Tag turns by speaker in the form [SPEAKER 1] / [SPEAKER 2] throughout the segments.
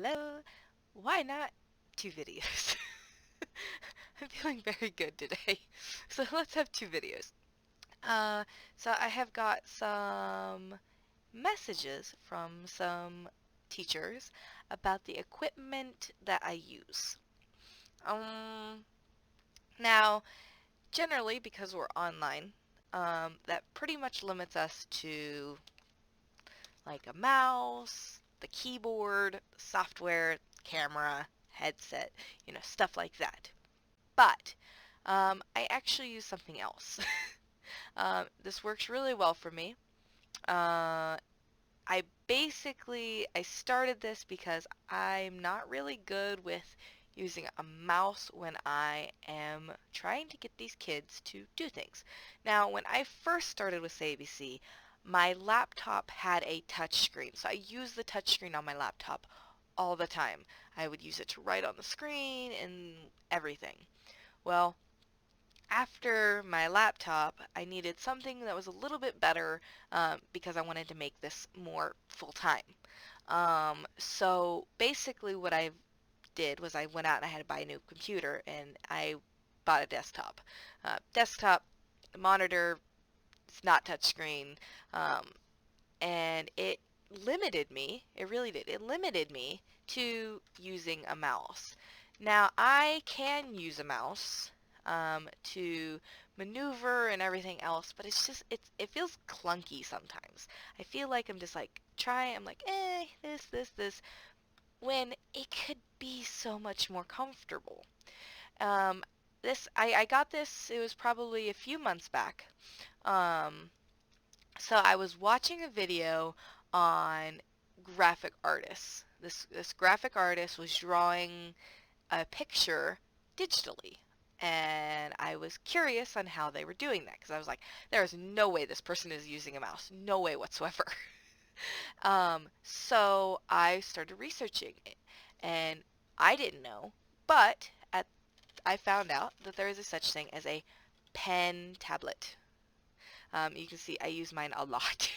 [SPEAKER 1] Hello. Why not two videos? I'm feeling very good today. So let's have two videos. Uh, so I have got some messages from some teachers about the equipment that I use. Um, Now, generally, because we're online, that pretty much limits us to like a mouse, the keyboard, software, camera, headset, stuff like that. But I actually use something else. This works really well for me. Uh, I started this because I'm not really good with using a mouse when I am trying to get these kids to do things. Now, when I first started with SayABC, my laptop had a touch screen, so I used the touch screen on my laptop all the time. I would use it to write on the screen and everything. Well, after my laptop, I needed something that was a little bit better because I wanted to make this more full-time. So basically what I did was I went out and I had to buy a new computer and I bought a desktop. Desktop, monitor, it's not touchscreen, um, and it really did, it limited me to using a mouse. Now I can use a mouse to maneuver and everything else, but it feels clunky sometimes. I feel like I'm just like I'm like, this, when it could be so much more comfortable. Um, I got this, it was probably a few months back. Um, so I was watching a video on graphic artists. This graphic artist was drawing a picture digitally. And I was curious on how they were doing that because I was like, there is no way this person is using a mouse. No way whatsoever. So I started researching it, and I didn't know, but I found out that there is a such thing as a pen tablet. You can see I use mine a lot.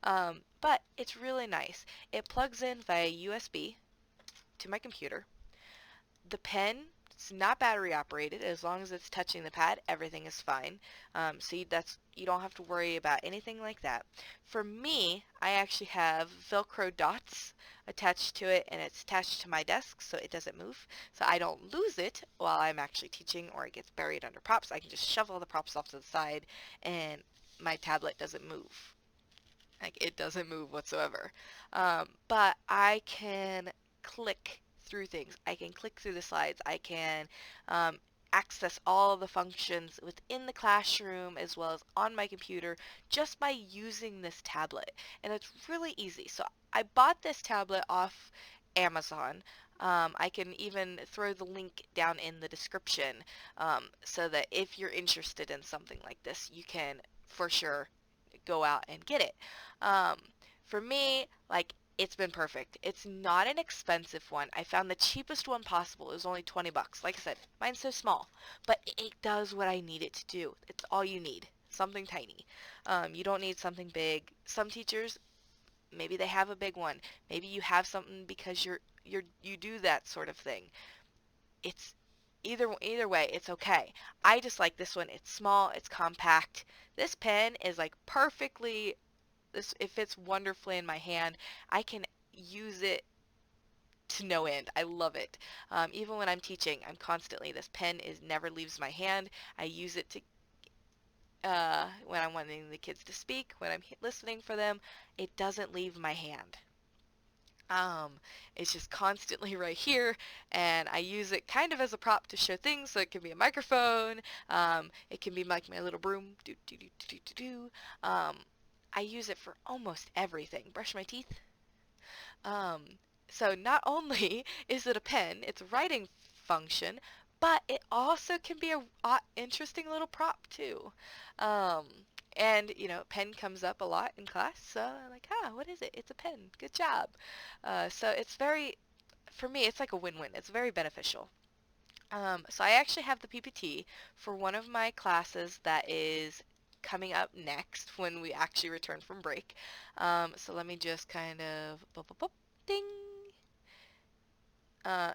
[SPEAKER 1] But it's really nice. It plugs in via USB to my computer. The pen, it's not battery operated. As long as it's touching the pad, everything is fine. You don't have to worry about anything like that. For me, I actually have Velcro dots attached to it, and it's attached to my desk so it doesn't move. So I don't lose it while I'm actually teaching or it gets buried under props. I can just shove all the props off to the side and my tablet doesn't move. Like, it doesn't move whatsoever. But I can click through things. I can click through the slides. I can um, access all of the functions within the classroom as well as on my computer just by using this tablet. And it's really easy. So I bought this tablet off Amazon. I can even throw the link down in the description so that if you're interested in something like this, you can for sure go out and get it. Um, for me, like, it's been perfect. It's not an expensive one. I found the cheapest one possible. It was only 20 bucks. Like I said, mine's so small, but it does what I need it to do. It's all you need. Something tiny. You don't need something big. Some teachers, maybe they have a big one. Maybe you have something because you do that sort of thing. It's either way, it's okay. I just like this one. It's small, it's compact. This pen is like perfectly it fits wonderfully in my hand. I can use it to no end. I love it. Even when I'm teaching, this pen is never leaves my hand. I use it to when I'm wanting the kids to speak, when I'm listening for them. It doesn't leave my hand. Um, it's just constantly right here, and I use it kind of as a prop to show things. So it can be a microphone. It can be like my little broom. Do do do do do do. Um, I use it for almost everything. Brush my teeth. Um, so not only is it a pen, it's a writing function, but it also can be a interesting little prop too. Um, and pen comes up a lot in class, so I'm like, what is it? It's a pen. Good job. So it's for me, it's like a win-win. It's very beneficial. So I actually have the PPT for one of my classes that is coming up next when we actually return from break. So let me just kind of boop, boop, boop, ding.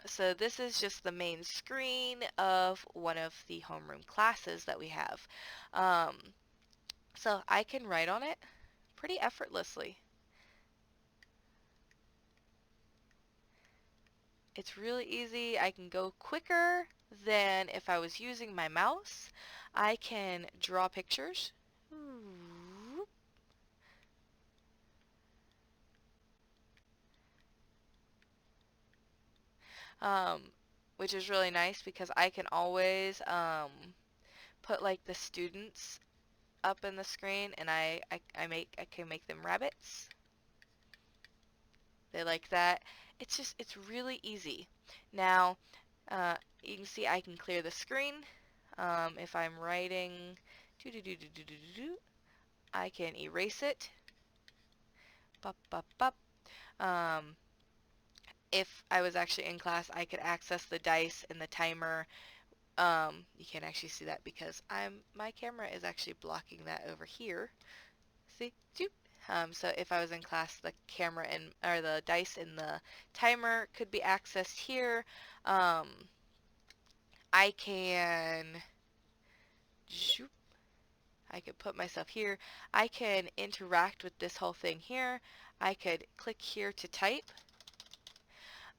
[SPEAKER 1] So this is just the main screen of one of the homeroom classes that we have. Um, so I can write on it pretty effortlessly. It's really easy. I can go quicker than if I was using my mouse. I can draw pictures. Um, which is really nice because I can always put like the students up in the screen, and I can make them rabbits. They like that. It's really easy. Now, you can see I can clear the screen. If I'm writing, doo -doo -doo -doo -doo -doo -doo, I can erase it. Bup, bup, bup. Um, if I was actually in class, I could access the dice and the timer. You can't actually see that because my camera is actually blocking that over here. See? Doop. So if I was in class, the camera and or the dice and the timer could be accessed here. Um, I can zoop, I could put myself here. I can interact with this whole thing here. I could click here to type.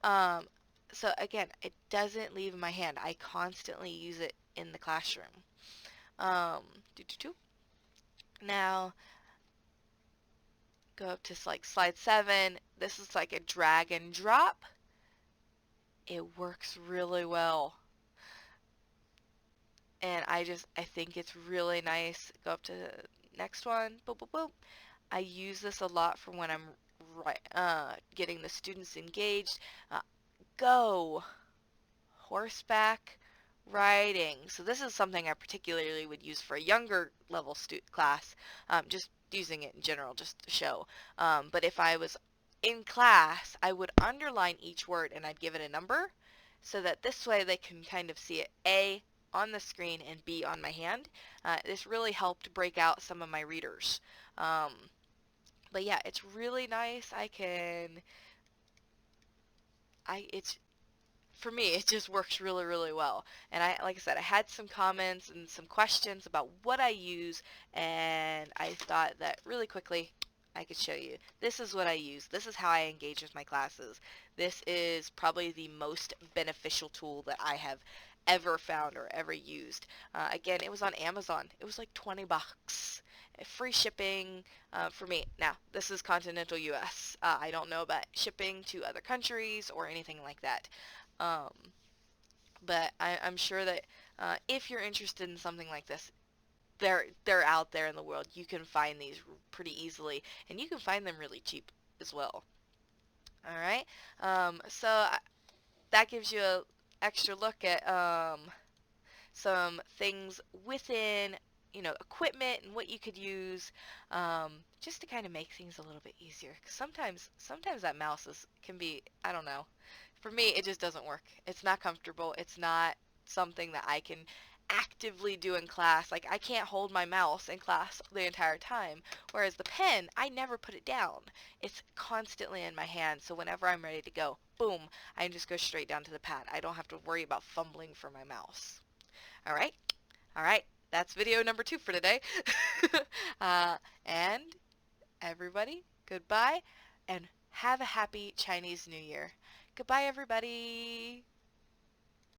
[SPEAKER 1] Um, so again, it doesn't leave my hand. I constantly use it in the classroom. Um, doo -doo -doo. Now, go up to like slide 7. This is like a drag and drop. It works really well. And I think it's really nice. Go up to the next one. Boop, boop, boop. I use this a lot for when I'm getting the students engaged. Uh, go horseback riding. So this is something I particularly would use for a younger level class, just using it in general just to show. But if I was in class, I would underline each word and I'd give it a number so that this way they can kind of see it A on the screen and B on my hand. This really helped break out some of my readers. Um, but yeah, it's really nice. It's for me, it just works really, really well. And like I said, I had some comments and some questions about what I use, and I thought that really quickly I could show you. This is what I use. This is how I engage with my classes. This is probably the most beneficial tool that I have ever found or ever used. Again, it was on Amazon. It was like 20 bucks. Free shipping for me. Now, this is continental US. I don't know about shipping to other countries or anything like that. Um, but I'm sure that if you're interested in something like this, they're out there in the world. You can find these pretty easily, and you can find them really cheap as well. All right. That gives you a extra look at some things within equipment and what you could use just to kind of make things a little bit easier. 'Cause sometimes that mouse can be, I don't know. For me, it just doesn't work. It's not comfortable. It's not something that I can actively do in class. Like, I can't hold my mouse in class the entire time. Whereas the pen, I never put it down. It's constantly in my hand. So whenever I'm ready to go, boom, I can just go straight down to the pad. I don't have to worry about fumbling for my mouse. All right? All right. That's video number 2 for today. uh, and everybody, goodbye and have a happy Chinese New Year. Goodbye, everybody.